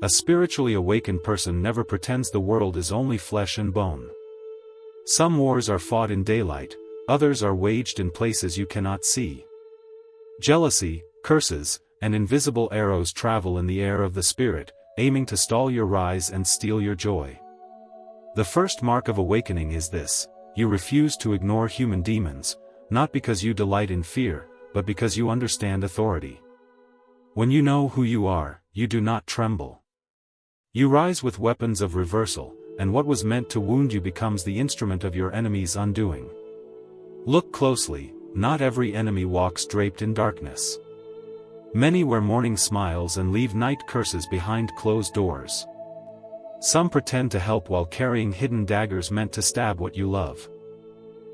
A spiritually awakened person never pretends the world is only flesh and bone. Some wars are fought in daylight, others are waged in places you cannot see. Jealousy, curses, and invisible arrows travel in the air of the spirit, aiming to stall your rise and steal your joy. The first mark of awakening is this: you refuse to ignore human demons, not because you delight in fear, but because you understand authority. When you know who you are, you do not tremble. You rise with weapons of reversal, and what was meant to wound you becomes the instrument of your enemy's undoing. Look closely, not every enemy walks draped in darkness. Many wear morning smiles and leave night curses behind closed doors. Some pretend to help while carrying hidden daggers meant to stab what you love.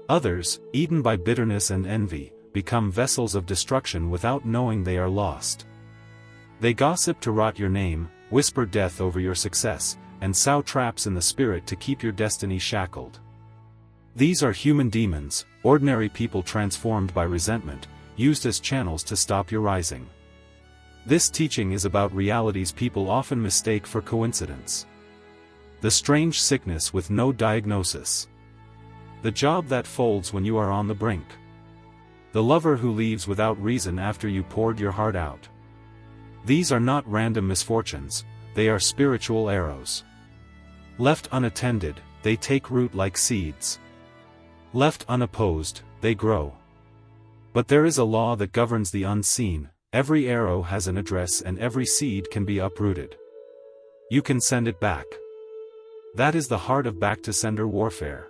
Others, eaten by bitterness and envy, become vessels of destruction without knowing they are lost. They gossip to rot your name, whisper death over your success, and sow traps in the spirit to keep your destiny shackled. These are human demons, ordinary people transformed by resentment, used as channels to stop your rising. This teaching is about realities people often mistake for coincidence. The strange sickness with no diagnosis. The job that folds when you are on the brink. The lover who leaves without reason after you poured your heart out. These are not random misfortunes, they are spiritual arrows. Left unattended, they take root like seeds. Left unopposed, they grow. But there is a law that governs the unseen: every arrow has an address and every seed can be uprooted. You can send it back. That is the heart of back-to-sender warfare.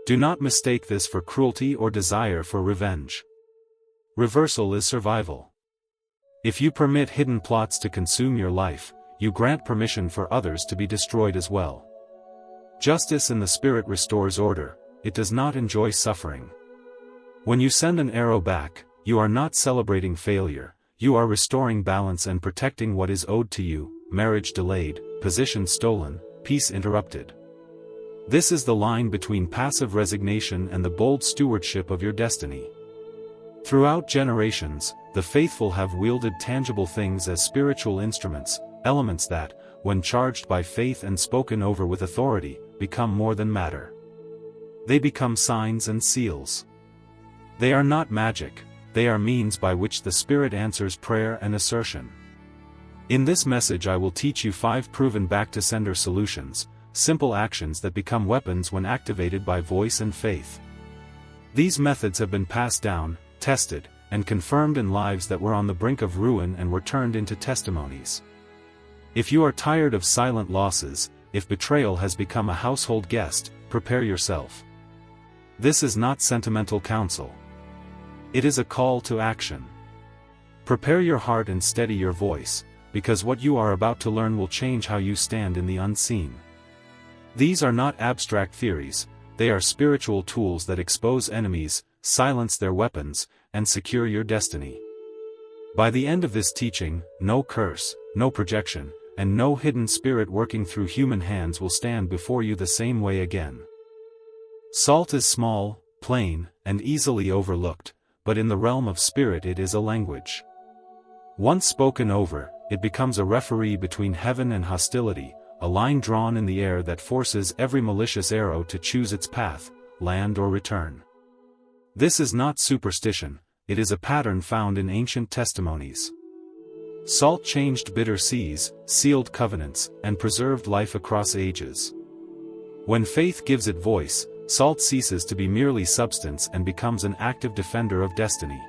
Do not mistake this for cruelty or desire for revenge. Reversal is survival. If you permit hidden plots to consume your life, you grant permission for others to be destroyed as well. Justice in the spirit restores order, it does not enjoy suffering. When you send an arrow back, you are not celebrating failure, you are restoring balance and protecting what is owed to you: marriage delayed, position stolen, peace interrupted. This is the line between passive resignation and the bold stewardship of your destiny. Throughout generations, the faithful have wielded tangible things as spiritual instruments, elements that, when charged by faith and spoken over with authority, become more than matter. They become signs and seals. They are not magic, they are means by which the Spirit answers prayer and assertion. In this message I will teach you 5 proven back-to-sender solutions, simple actions that become weapons when activated by voice and faith. These methods have been passed down, tested, and confirmed in lives that were on the brink of ruin and were turned into testimonies. If you are tired of silent losses, if betrayal has become a household guest, prepare yourself. This is not sentimental counsel. It is a call to action. Prepare your heart and steady your voice, because what you are about to learn will change how you stand in the unseen. These are not abstract theories, they are spiritual tools that expose enemies, silence their weapons, and secure your destiny. By the end of this teaching, no curse, no projection, and no hidden spirit working through human hands will stand before you the same way again. Salt is small, plain, and easily overlooked, but in the realm of spirit it is a language. Once spoken over, it becomes a referee between heaven and hostility, a line drawn in the air that forces every malicious arrow to choose its path, land or return. This is not superstition, it is a pattern found in ancient testimonies. Salt changed bitter seas, sealed covenants, and preserved life across ages. When faith gives it voice, salt ceases to be merely substance and becomes an active defender of destiny.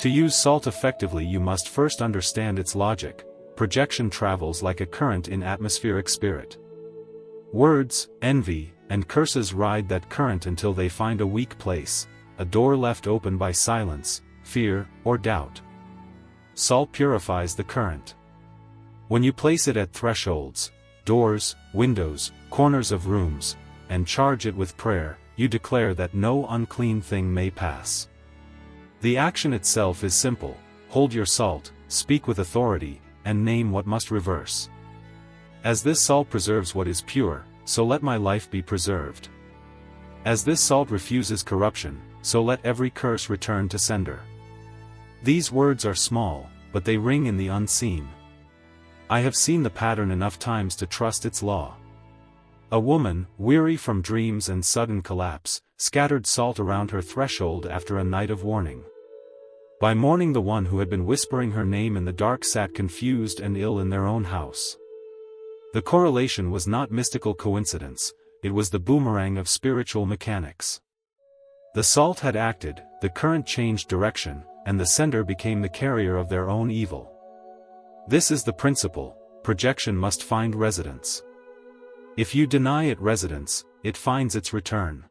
To use salt effectively you must first understand its logic. Projection travels like a current in atmospheric spirit. Words, envy, and curses ride that current until they find a weak place, a door left open by silence, fear, or doubt. Salt purifies the current. When you place it at thresholds, doors, windows, corners of rooms, and charge it with prayer, you declare that no unclean thing may pass. The action itself is simple: hold your salt, speak with authority, and name what must reverse. As this salt preserves what is pure, so let my life be preserved. As this salt refuses corruption, so let every curse return to sender. These words are small, but they ring in the unseen. I have seen the pattern enough times to trust its law. A woman, weary from dreams and sudden collapse, scattered salt around her threshold after a night of warning. By morning the one who had been whispering her name in the dark sat confused and ill in their own house. The correlation was not mystical coincidence, it was the boomerang of spiritual mechanics. The salt had acted, the current changed direction, and the sender became the carrier of their own evil. This is the principle: projection must find residence. If you deny it residence, it finds its return.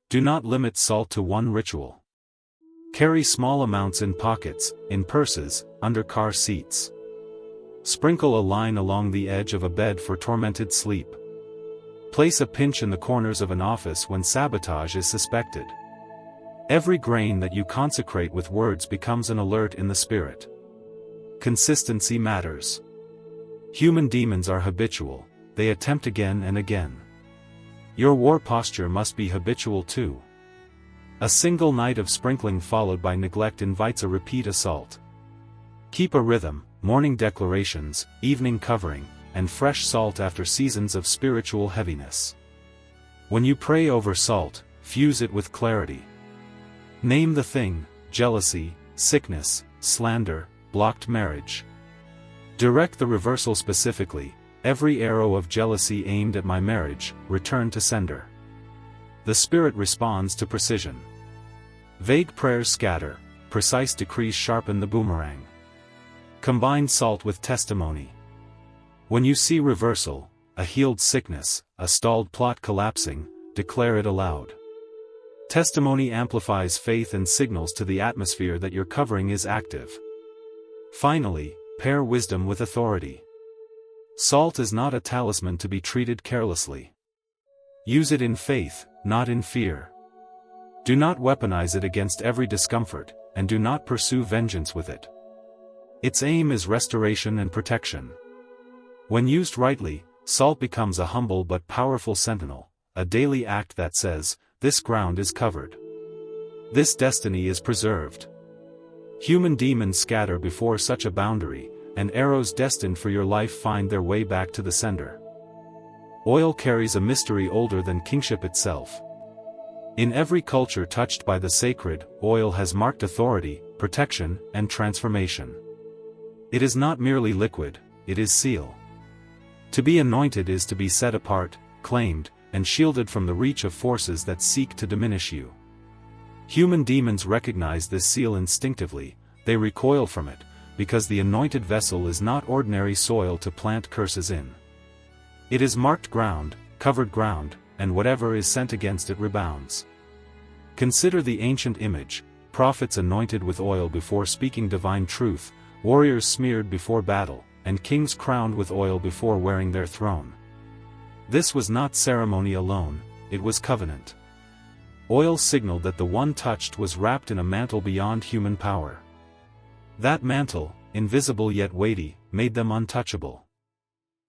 Do not limit salt to one ritual. Carry small amounts in pockets, in purses, under car seats. Sprinkle a line along the edge of a bed for tormented sleep. Place a pinch in the corners of an office when sabotage is suspected. Every grain that you consecrate with words becomes an alert in the spirit. Consistency matters. Human demons are habitual, they attempt again and again. Your war posture must be habitual too. A single night of sprinkling followed by neglect invites a repeat assault. Keep a rhythm: morning declarations, evening covering, and fresh salt after seasons of spiritual heaviness. When you pray over salt, fuse it with clarity. Name the thing: jealousy, sickness, slander, blocked marriage. Direct the reversal specifically: every arrow of jealousy aimed at my marriage, return to sender. The spirit responds to precision. Vague prayers scatter, precise decrees sharpen the boomerang. Combine salt with testimony. When you see reversal, a healed sickness, a stalled plot collapsing, declare it aloud. Testimony amplifies faith and signals to the atmosphere that your covering is active. Finally, pair wisdom with authority. Salt is not a talisman to be treated carelessly. Use it in faith, not in fear. Do not weaponize it against every discomfort, and do not pursue vengeance with it. Its aim is restoration and protection. When used rightly, salt becomes a humble but powerful sentinel, a daily act that says, "This ground is covered. This destiny is preserved." Human demons scatter before such a boundary, and arrows destined for your life find their way back to the sender. Oil carries a mystery older than kingship itself. In every culture touched by the sacred, oil has marked authority, protection, and transformation. It is not merely liquid, it is seal. To be anointed is to be set apart, claimed, and shielded from the reach of forces that seek to diminish you. Human demons recognize this seal instinctively, they recoil from it, because the anointed vessel is not ordinary soil to plant curses in. It is marked ground, covered ground, and whatever is sent against it rebounds. Consider the ancient image: prophets anointed with oil before speaking divine truth, warriors smeared before battle, and kings crowned with oil before wearing their throne. This was not ceremony alone, it was covenant. Oil signaled that the one touched was wrapped in a mantle beyond human power. That mantle, invisible yet weighty, made them untouchable.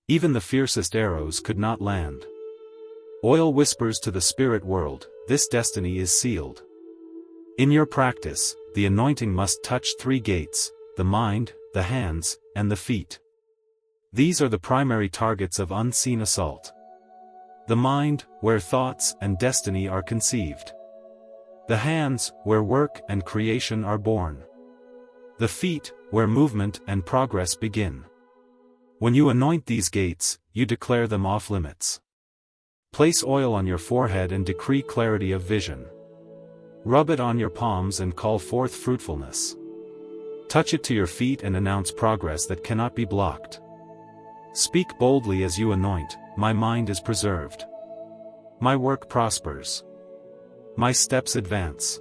Even the fiercest arrows could not land. Oil whispers to the spirit world, "This destiny is sealed." In your practice, the anointing must touch three gates: the mind, the hands, and the feet. These are the primary targets of unseen assault. The mind, where thoughts and destiny are conceived. The hands, where work and creation are born. The feet, where movement and progress begin. When you anoint these gates, you declare them off limits. Place oil on your forehead and decree clarity of vision. Rub it on your palms and call forth fruitfulness. Touch it to your feet and announce progress that cannot be blocked. Speak boldly as you anoint: "My mind is preserved. My work prospers. My steps advance."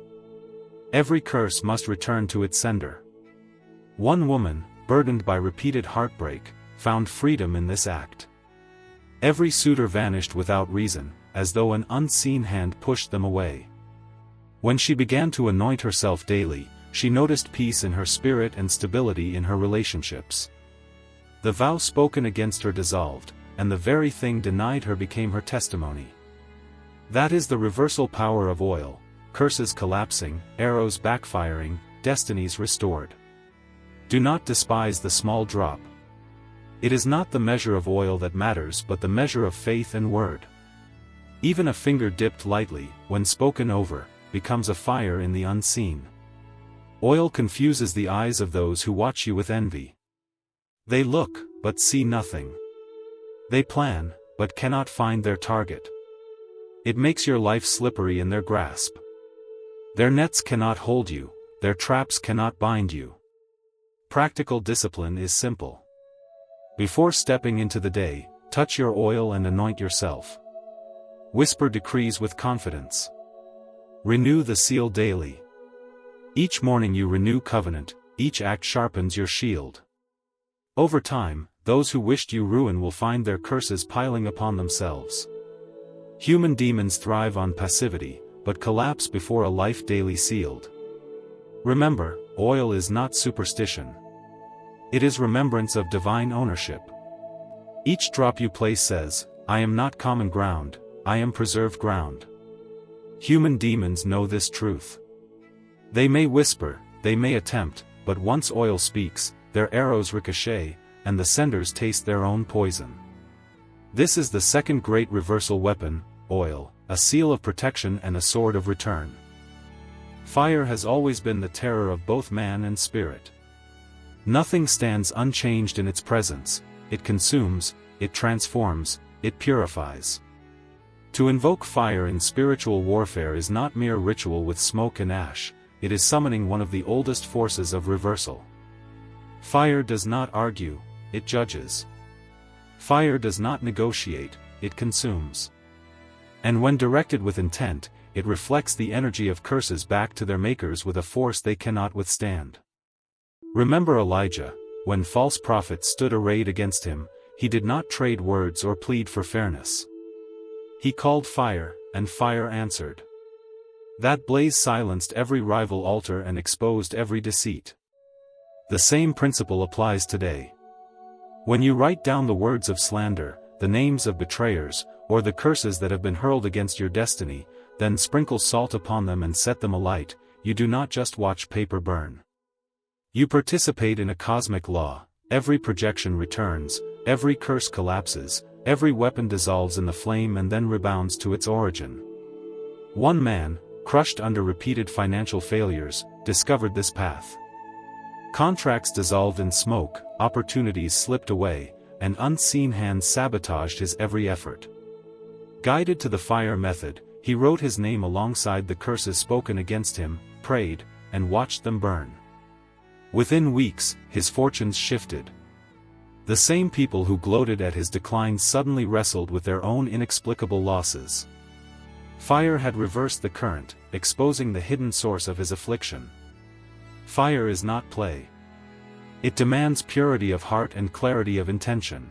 Every curse must return to its sender. One woman, burdened by repeated heartbreak, found freedom in this act. Every suitor vanished without reason, as though an unseen hand pushed them away. When she began to anoint herself daily, she noticed peace in her spirit and stability in her relationships. The vow spoken against her dissolved, and the very thing denied her became her testimony. That is the reversal power of oil: curses collapsing, arrows backfiring, destinies restored. Do not despise the small drop. It is not the measure of oil that matters but the measure of faith and word. Even a finger dipped lightly, when spoken over, becomes a fire in the unseen. Oil confuses the eyes of those who watch you with envy. They look, but see nothing. They plan, but cannot find their target. It makes your life slippery in their grasp. Their nets cannot hold you, their traps cannot bind you. Practical discipline is simple. Before stepping into the day, touch your oil and anoint yourself. Whisper decrees with confidence. Renew the seal daily. Each morning you renew covenant, each act sharpens your shield. Over time, those who wished you ruin will find their curses piling upon themselves. Human demons thrive on passivity, but collapse before a life daily sealed. Remember, oil is not superstition. It is remembrance of divine ownership. Each drop you place says, I am not common ground, I am preserved ground. Human demons know this truth. They may whisper, they may attempt, but once oil speaks, their arrows ricochet, and the senders taste their own poison. This is the second great reversal weapon, oil, a seal of protection and a sword of return. Fire has always been the terror of both man and spirit. Nothing stands unchanged in its presence. It consumes, it transforms, it purifies. To invoke fire in spiritual warfare is not mere ritual with smoke and ash, it is summoning one of the oldest forces of reversal. Fire does not argue, it judges. Fire does not negotiate, it consumes. And when directed with intent, it reflects the energy of curses back to their makers with a force they cannot withstand. Remember Elijah, when false prophets stood arrayed against him, he did not trade words or plead for fairness. He called fire, and fire answered. That blaze silenced every rival altar and exposed every deceit. The same principle applies today. When you write down the words of slander, the names of betrayers, or the curses that have been hurled against your destiny, then sprinkle salt upon them and set them alight, you do not just watch paper burn. You participate in a cosmic law. Every projection returns, every curse collapses, every weapon dissolves in the flame and then rebounds to its origin. One man, crushed under repeated financial failures, discovered this path. Contracts dissolved in smoke, opportunities slipped away, and unseen hands sabotaged his every effort. Guided to the fire method, he wrote his name alongside the curses spoken against him, prayed, and watched them burn. Within weeks, his fortunes shifted. The same people who gloated at his decline suddenly wrestled with their own inexplicable losses. Fire had reversed the current, exposing the hidden source of his affliction. Fire is not play. It demands purity of heart and clarity of intention.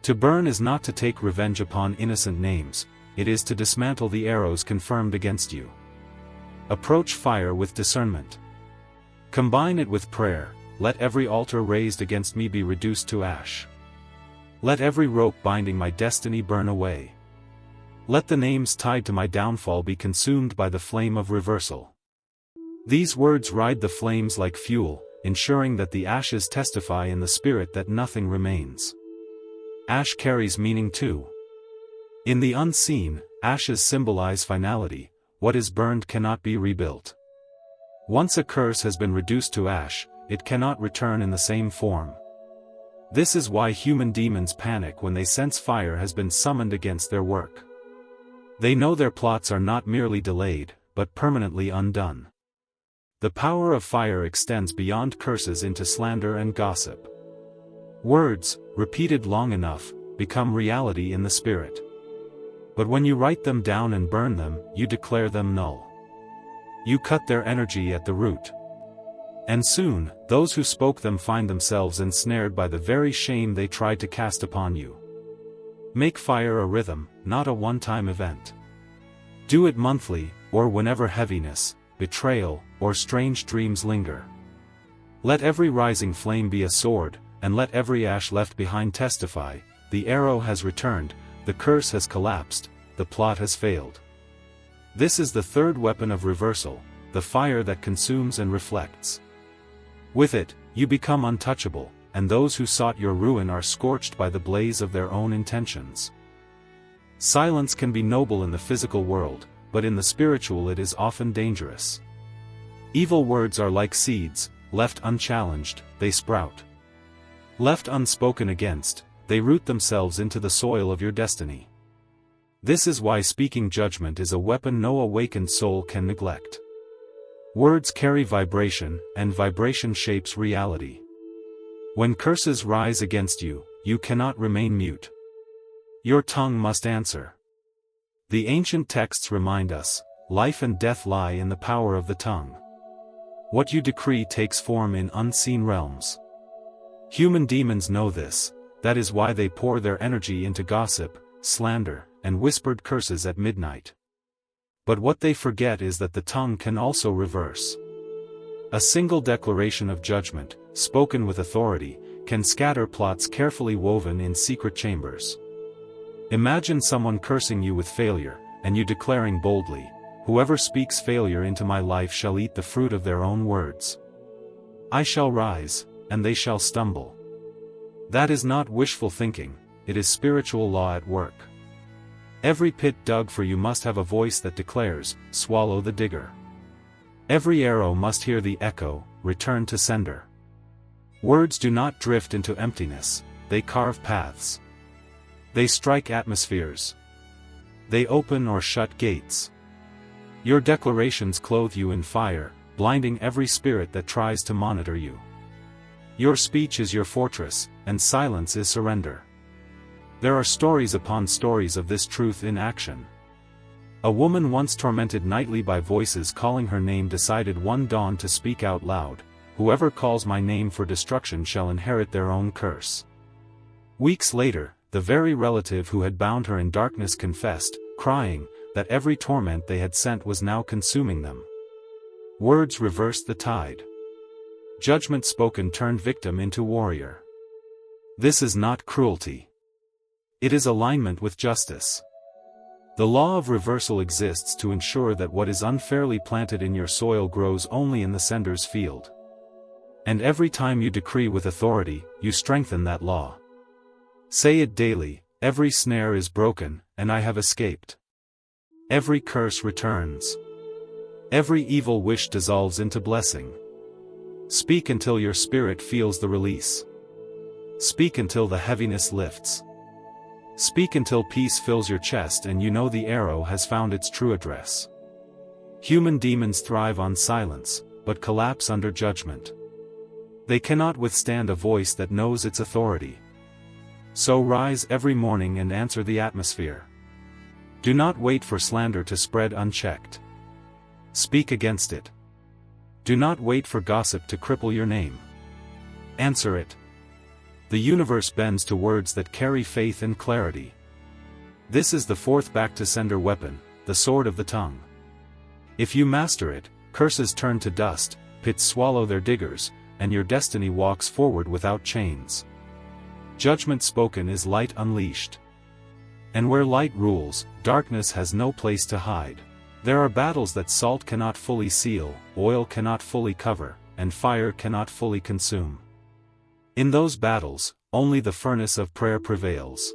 To burn is not to take revenge upon innocent names, it is to dismantle the arrows confirmed against you. Approach fire with discernment. Combine it with prayer. Let every altar raised against me be reduced to ash. Let every rope binding my destiny burn away. Let the names tied to my downfall be consumed by the flame of reversal. These words ride the flames like fuel, ensuring that the ashes testify in the spirit that nothing remains. Ash carries meaning too. In the unseen, ashes symbolize finality. What is burned cannot be rebuilt. Once a curse has been reduced to ash, it cannot return in the same form. This is why human demons panic when they sense fire has been summoned against their work. They know their plots are not merely delayed, but permanently undone. The power of fire extends beyond curses into slander and gossip. Words, repeated long enough, become reality in the spirit. But when you write them down and burn them, you declare them null. You cut their energy at the root. And soon, those who spoke them find themselves ensnared by the very shame they tried to cast upon you. Make fire a rhythm, not a one-time event. Do it monthly, or whenever heaviness, betrayal, or strange dreams linger. Let every rising flame be a sword, and let every ash left behind testify, the arrow has returned, the curse has collapsed, the plot has failed. This is the third weapon of reversal, the fire that consumes and reflects. With it, you become untouchable, and those who sought your ruin are scorched by the blaze of their own intentions. Silence can be noble in the physical world, but in the spiritual it is often dangerous. Evil words are like seeds, left unchallenged, they sprout. Left unspoken against, they root themselves into the soil of your destiny. This is why speaking judgment is a weapon no awakened soul can neglect. Words carry vibration, and vibration shapes reality. When curses rise against you, you cannot remain mute. Your tongue must answer. The ancient texts remind us, life and death lie in the power of the tongue. What you decree takes form in unseen realms. Human demons know this, that is why they pour their energy into gossip, slander, and whispered curses at midnight. But what they forget is that the tongue can also reverse. A single declaration of judgment, spoken with authority, can scatter plots carefully woven in secret chambers. Imagine someone cursing you with failure, and you declaring boldly, "Whoever speaks failure into my life shall eat the fruit of their own words. I shall rise, and they shall stumble." That is not wishful thinking, it is spiritual law at work. Every pit dug for you must have a voice that declares, "Swallow the digger." Every arrow must hear the echo, "Return to sender." Words do not drift into emptiness, they carve paths. They strike atmospheres. They open or shut gates. Your declarations clothe you in fire, blinding every spirit that tries to monitor you. Your speech is your fortress, and silence is surrender. There are stories upon stories of this truth in action. A woman once tormented nightly by voices calling her name decided one dawn to speak out loud, "Whoever calls my name for destruction shall inherit their own curse." Weeks later, the very relative who had bound her in darkness confessed, crying, that every torment they had sent was now consuming them. Words reversed the tide. Judgment spoken turned victim into warrior. This is not cruelty. It is alignment with justice. The law of reversal exists to ensure that what is unfairly planted in your soil grows only in the sender's field. And every time you decree with authority, you strengthen that law. Say it daily, "Every snare is broken, and I have escaped. Every curse returns. Every evil wish dissolves into blessing." Speak until your spirit feels the release. Speak until the heaviness lifts. Speak until peace fills your chest and you know the arrow has found its true address. Human demons thrive on silence, but collapse under judgment. They cannot withstand a voice that knows its authority. So rise every morning and answer the atmosphere. Do not wait for slander to spread unchecked. Speak against it. Do not wait for gossip to cripple your name. Answer it. The universe bends to words that carry faith and clarity. This is the fourth back-to-sender weapon, the sword of the tongue. If you master it, curses turn to dust, pits swallow their diggers, and your destiny walks forward without chains. Judgment spoken is light unleashed. And where light rules, darkness has no place to hide. There are battles that salt cannot fully seal, oil cannot fully cover, and fire cannot fully consume. In those battles, only the furnace of prayer prevails.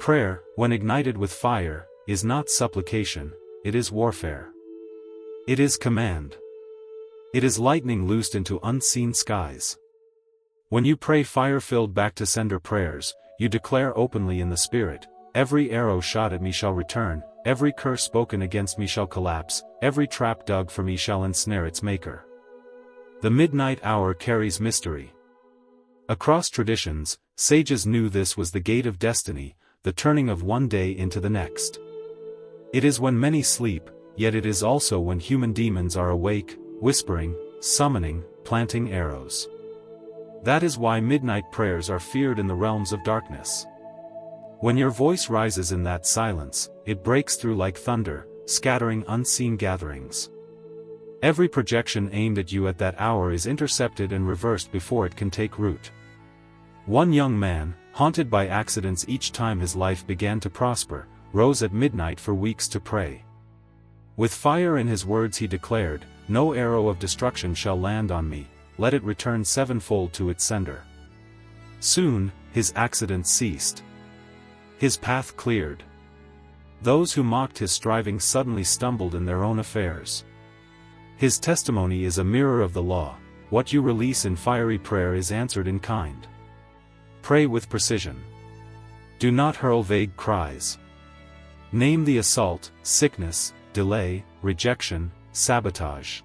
Prayer, when ignited with fire, is not supplication, it is warfare. It is command. It is lightning loosed into unseen skies. When you pray fire-filled back-to-sender prayers, you declare openly in the Spirit, "Every arrow shot at me shall return, every curse spoken against me shall collapse, every trap dug for me shall ensnare its maker." The midnight hour carries mystery. Across traditions, sages knew this was the gate of destiny, the turning of one day into the next. It is when many sleep, yet it is also when human demons are awake, whispering, summoning, planting arrows. That is why midnight prayers are feared in the realms of darkness. When your voice rises in that silence, it breaks through like thunder, scattering unseen gatherings. Every projection aimed at you at that hour is intercepted and reversed before it can take root. One young man, haunted by accidents each time his life began to prosper, rose at midnight for weeks to pray. With fire in his words he declared, "No arrow of destruction shall land on me, let it return sevenfold to its sender." Soon, his accidents ceased. His path cleared. Those who mocked his striving suddenly stumbled in their own affairs. His testimony is a mirror of the law. What you release in fiery prayer is answered in kind. Pray with precision. Do not hurl vague cries. Name the assault, sickness, delay, rejection, sabotage.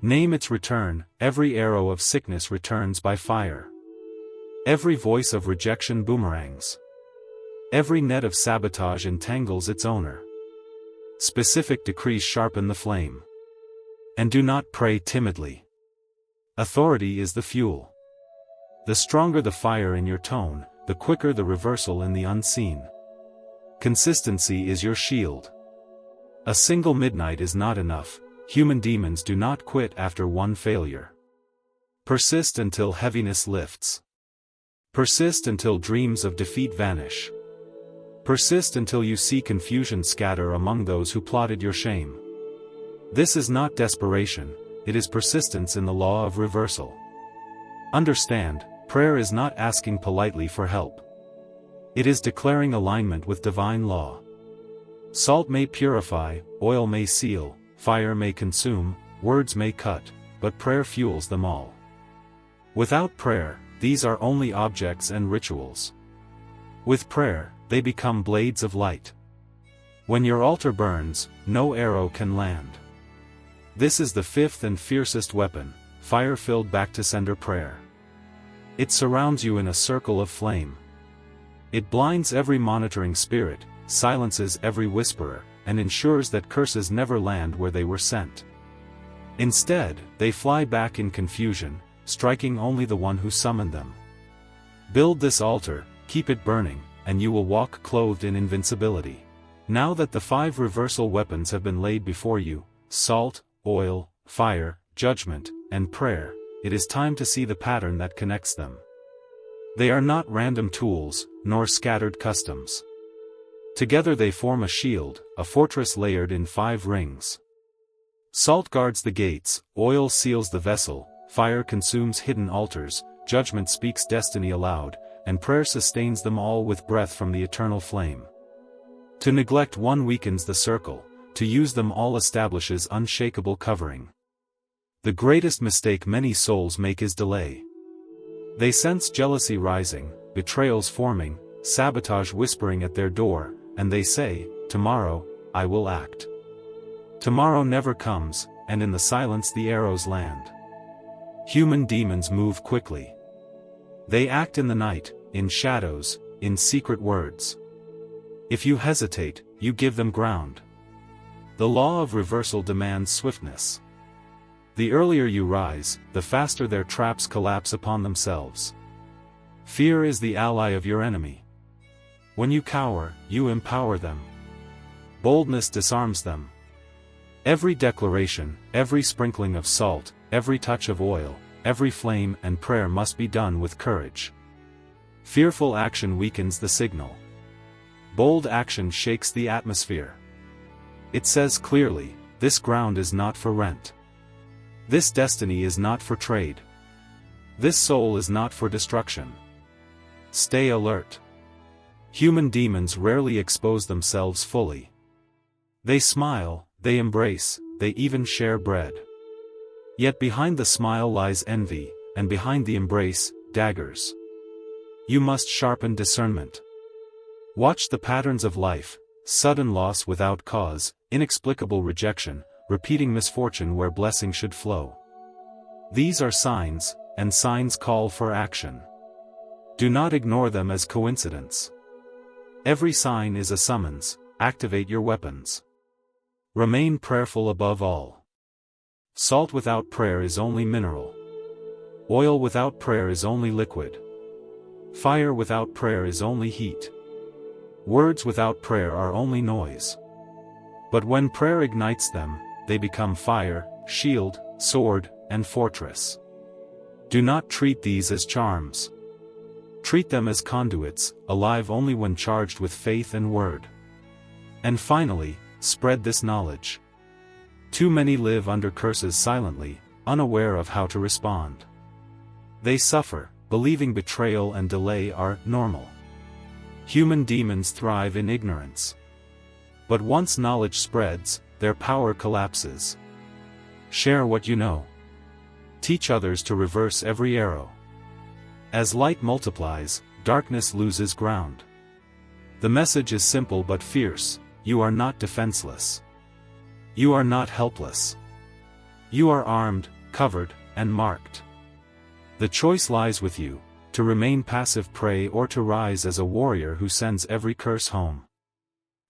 Name its return. Every arrow of sickness returns by fire. Every voice of rejection boomerangs. Every net of sabotage entangles its owner. Specific decrees sharpen the flame. And do not pray timidly. Authority is the fuel. The stronger the fire in your tone, the quicker the reversal in the unseen. Consistency is your shield. A single midnight is not enough. Human demons do not quit after one failure. Persist until heaviness lifts. Persist until dreams of defeat vanish. Persist until you see confusion scatter among those who plotted your shame. This is not desperation, it is persistence in the law of reversal. Understand, prayer is not asking politely for help. It is declaring alignment with divine law. Salt may purify, oil may seal, fire may consume, words may cut, but prayer fuels them all. Without prayer, these are only objects and rituals. With prayer, they become blades of light. When your altar burns, no arrow can land. This is the fifth and fiercest weapon, fire-filled back-to-sender prayer. It surrounds you in a circle of flame. It blinds every monitoring spirit, silences every whisperer, and ensures that curses never land where they were sent. Instead, they fly back in confusion, striking only the one who summoned them. Build this altar, keep it burning, and you will walk clothed in invincibility. Now that the 5 reversal weapons have been laid before you, salt, oil, fire, judgment, and prayer, it is time to see the pattern that connects them. They are not random tools, nor scattered customs. Together they form a shield, a fortress layered in 5 rings. Salt guards the gates, oil seals the vessel, fire consumes hidden altars, judgment speaks destiny aloud, and prayer sustains them all with breath from the eternal flame. To neglect one weakens the circle, to use them all establishes unshakable covering. The greatest mistake many souls make is delay. They sense jealousy rising, betrayals forming, sabotage whispering at their door, and they say, "Tomorrow, I will act." Tomorrow never comes, and in the silence the arrows land. Human demons move quickly. They act in the night, in shadows, in secret words. If you hesitate, you give them ground. The law of reversal demands swiftness. The earlier you rise, the faster their traps collapse upon themselves. Fear is the ally of your enemy. When you cower, you empower them. Boldness disarms them. Every declaration, every sprinkling of salt, every touch of oil, every flame and prayer must be done with courage. Fearful action weakens the signal. Bold action shakes the atmosphere. It says clearly, this ground is not for rent. This destiny is not for trade. This soul is not for destruction. Stay alert. Human demons rarely expose themselves fully. They smile, they embrace, they even share bread. Yet behind the smile lies envy, and behind the embrace, daggers. You must sharpen discernment. Watch the patterns of life, sudden loss without cause, inexplicable rejection, repeating misfortune where blessing should flow. These are signs, and signs call for action. Do not ignore them as coincidence. Every sign is a summons, activate your weapons. Remain prayerful above all. Salt without prayer is only mineral. Oil without prayer is only liquid. Fire without prayer is only heat. Words without prayer are only noise. But when prayer ignites them, they become fire, shield, sword, and fortress. Do not treat these as charms. Treat them as conduits, alive only when charged with faith and word. And finally, spread this knowledge. Too many live under curses silently, unaware of how to respond. They suffer, believing betrayal and delay are normal. Human demons thrive in ignorance. But once knowledge spreads, their power collapses. Share what you know. Teach others to reverse every arrow. As light multiplies, darkness loses ground. The message is simple but fierce: you are not defenseless. You are not helpless. You are armed, covered, and marked. The choice lies with you, to remain passive prey or to rise as a warrior who sends every curse home.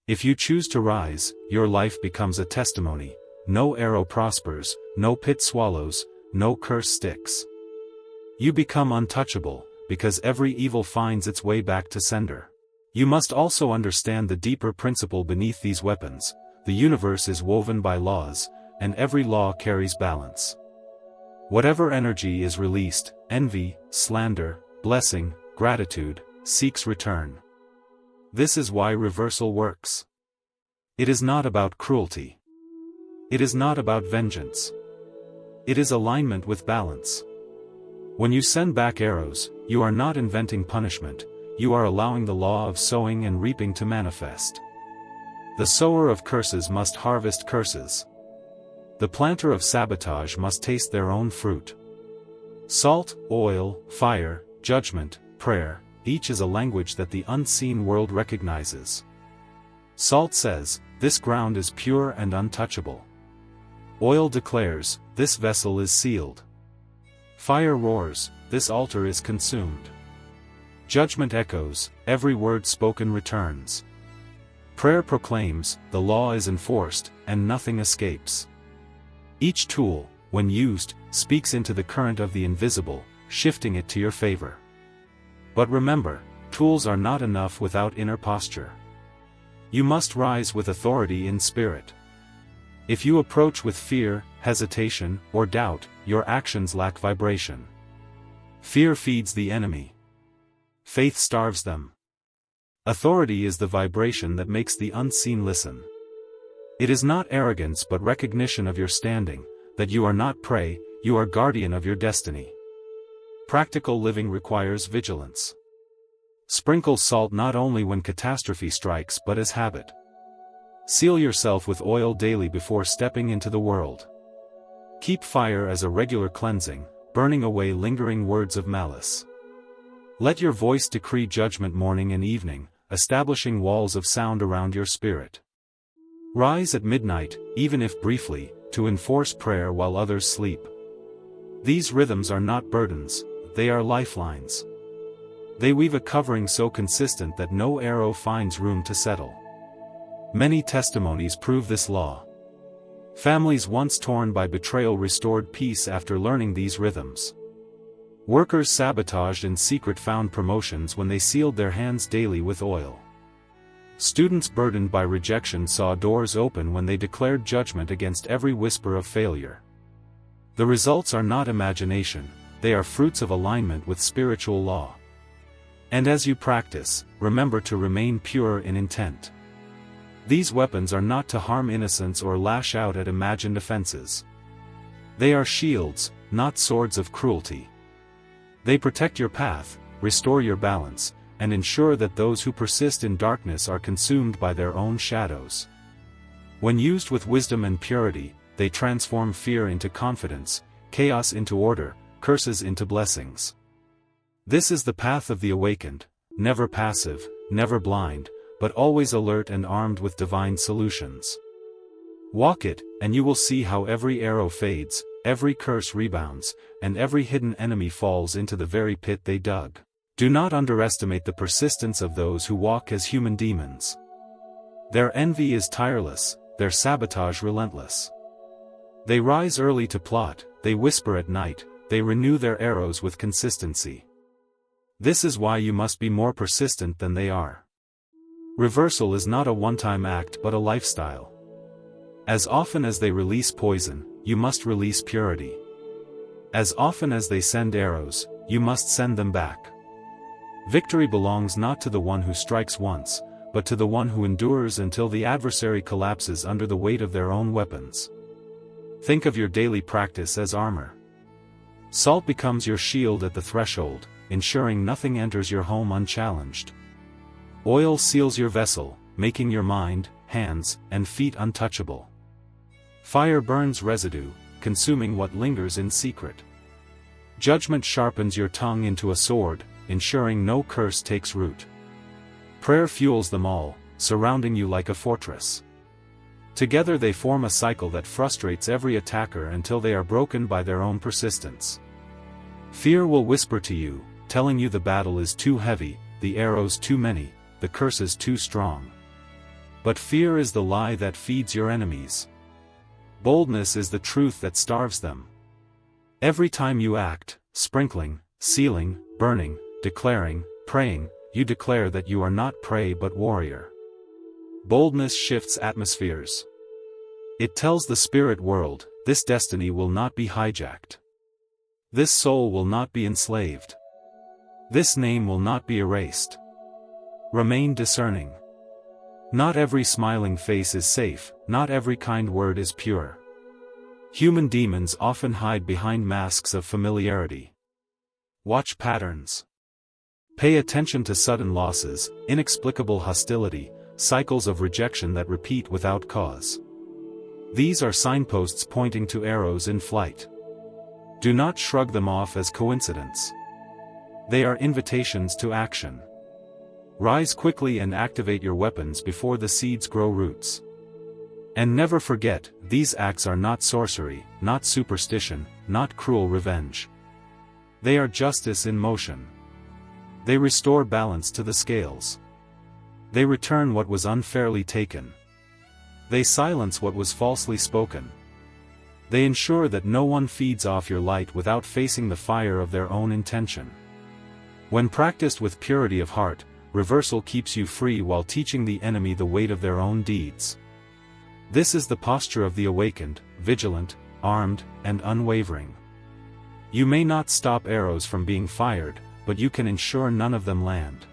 If you choose to rise, your life becomes a testimony. No arrow prospers, no pit swallows, no curse sticks. You become untouchable, because every evil finds its way back to sender. You must also understand the deeper principle beneath these weapons: the universe is woven by laws, and every law carries balance. Whatever energy is released, envy, slander, blessing, gratitude, seeks return. This is why reversal works. It is not about cruelty. It is not about vengeance. It is alignment with balance. When you send back arrows, you are not inventing punishment, you are allowing the law of sowing and reaping to manifest. The sower of curses must harvest curses. The planter of sabotage must taste their own fruit. Salt, oil, fire, judgment, prayer, each is a language that the unseen world recognizes. Salt says, "This ground is pure and untouchable." Oil declares, "This vessel is sealed." Fire roars, "This altar is consumed." Judgment echoes, "Every word spoken returns." Prayer proclaims, "The law is enforced, and nothing escapes." Each tool, when used, speaks into the current of the invisible, shifting it to your favor. But remember, tools are not enough without inner posture. You must rise with authority in spirit. If you approach with fear, hesitation, or doubt, your actions lack vibration. Fear feeds the enemy. Faith starves them. Authority is the vibration that makes the unseen listen. It is not arrogance but recognition of your standing, that you are not prey, you are guardian of your destiny. Practical living requires vigilance. Sprinkle salt not only when catastrophe strikes but as habit. Seal yourself with oil daily before stepping into the world. Keep fire as a regular cleansing, burning away lingering words of malice. Let your voice decree judgment morning and evening, establishing walls of sound around your spirit. Rise at midnight, even if briefly, to enforce prayer while others sleep. These rhythms are not burdens, they are lifelines. They weave a covering so consistent that no arrow finds room to settle. Many testimonies prove this law. Families once torn by betrayal restored peace after learning these rhythms. Workers sabotaged in secret found promotions when they sealed their hands daily with oil. Students burdened by rejection saw doors open when they declared judgment against every whisper of failure. The results are not imagination, they are fruits of alignment with spiritual law. And as you practice, remember to remain pure in intent. These weapons are not to harm innocence or lash out at imagined offenses. They are shields, not swords of cruelty. They protect your path, restore your balance, and ensure that those who persist in darkness are consumed by their own shadows. When used with wisdom and purity, they transform fear into confidence, chaos into order, curses into blessings. This is the path of the awakened, never passive, never blind, but always alert and armed with divine solutions. Walk it, and you will see how every arrow fades, every curse rebounds, and every hidden enemy falls into the very pit they dug. Do not underestimate the persistence of those who walk as human demons. Their envy is tireless, their sabotage relentless. They rise early to plot, they whisper at night, they renew their arrows with consistency. This is why you must be more persistent than they are. Reversal is not a one-time act but a lifestyle. As often as they release poison, you must release purity. As often as they send arrows, you must send them back. Victory belongs not to the one who strikes once, but to the one who endures until the adversary collapses under the weight of their own weapons. Think of your daily practice as armor. Salt becomes your shield at the threshold, ensuring nothing enters your home unchallenged. Oil seals your vessel, making your mind, hands, and feet untouchable. Fire burns residue, consuming what lingers in secret. Judgment sharpens your tongue into a sword, ensuring no curse takes root. Prayer fuels them all, surrounding you like a fortress. Together they form a cycle that frustrates every attacker until they are broken by their own persistence. Fear will whisper to you, telling you the battle is too heavy, the arrows too many, the curses too strong. But fear is the lie that feeds your enemies. Boldness is the truth that starves them. Every time you act, sprinkling, sealing, burning, declaring, praying, you declare that you are not prey but warrior. Boldness shifts atmospheres. It tells the spirit world, this destiny will not be hijacked. This soul will not be enslaved. This name will not be erased. Remain discerning. Not every smiling face is safe, not every kind word is pure. Human demons often hide behind masks of familiarity. Watch patterns. Pay attention to sudden losses, inexplicable hostility, cycles of rejection that repeat without cause. These are signposts pointing to arrows in flight. Do not shrug them off as coincidence. They are invitations to action. Rise quickly and activate your weapons before the seeds grow roots. And never forget, these acts are not sorcery, not superstition, not cruel revenge. They are justice in motion. They restore balance to the scales. They return what was unfairly taken. They silence what was falsely spoken. They ensure that no one feeds off your light without facing the fire of their own intention. When practiced with purity of heart, reversal keeps you free while teaching the enemy the weight of their own deeds. This is the posture of the awakened, vigilant, armed, and unwavering. You may not stop arrows from being fired, but you can ensure none of them land.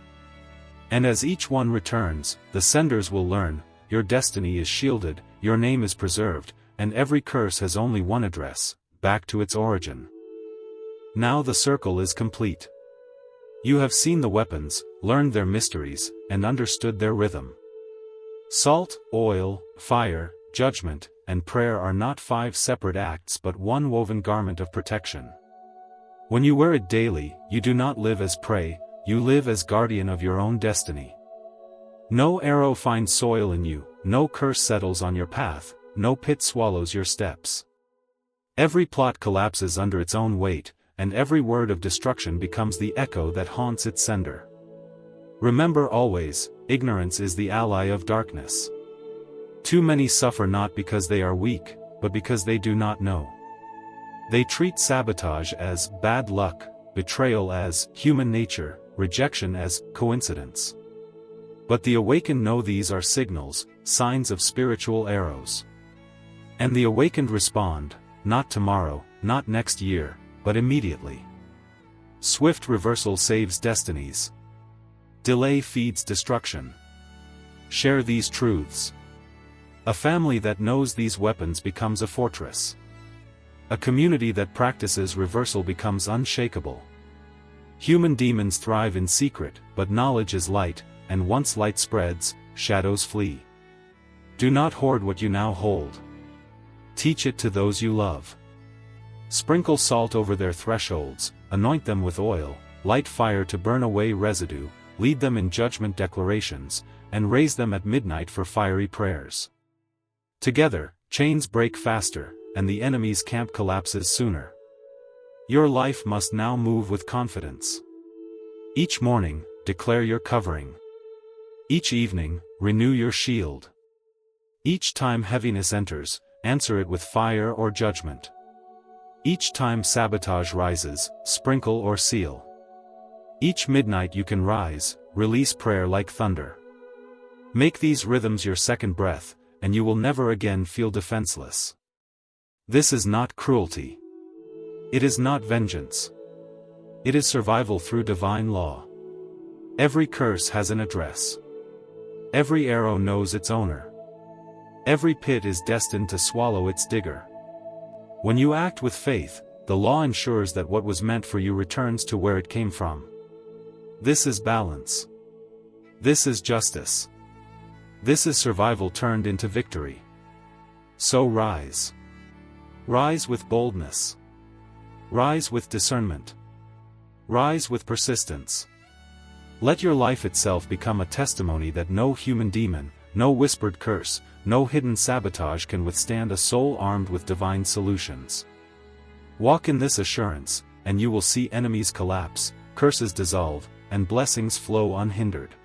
And as each one returns, the senders will learn, your destiny is shielded, your name is preserved, and every curse has only one address, back to its origin. Now the circle is complete. You have seen the weapons, learned their mysteries, and understood their rhythm. Salt, oil, fire, judgment, and prayer are not 5 separate acts but one woven garment of protection. When you wear it daily, you do not live as prey, you live as guardian of your own destiny. No arrow finds soil in you, no curse settles on your path, no pit swallows your steps. Every plot collapses under its own weight, and every word of destruction becomes the echo that haunts its sender. Remember always, ignorance is the ally of darkness. Too many suffer not because they are weak, but because they do not know. They treat sabotage as bad luck, betrayal as human nature, rejection as coincidence. But the awakened know these are signals, signs of spiritual arrows. And the awakened respond, not tomorrow, not next year, but immediately. Swift reversal saves destinies. Delay feeds destruction. Share these truths. A family that knows these weapons becomes a fortress. A community that practices reversal becomes unshakable. Human demons thrive in secret, but knowledge is light, and once light spreads, shadows flee. Do not hoard what you now hold. Teach it to those you love. Sprinkle salt over their thresholds, anoint them with oil, light fire to burn away residue, lead them in judgment declarations, and raise them at midnight for fiery prayers. Together, chains break faster, and the enemy's camp collapses sooner. Your life must now move with confidence. Each morning, declare your covering. Each evening, renew your shield. Each time heaviness enters, answer it with fire or judgment. Each time sabotage rises, sprinkle or seal. Each midnight you can rise, release prayer like thunder. Make these rhythms your second breath, and you will never again feel defenseless. This is not cruelty. It is not vengeance. It is survival through divine law. Every curse has an address. Every arrow knows its owner. Every pit is destined to swallow its digger. When you act with faith, the law ensures that what was meant for you returns to where it came from. This is balance. This is justice. This is survival turned into victory. So rise. Rise with boldness. Rise with discernment. Rise with persistence. Let your life itself become a testimony that no human demon, no whispered curse, no hidden sabotage can withstand a soul armed with divine solutions. Walk in this assurance, and you will see enemies collapse, curses dissolve, and blessings flow unhindered.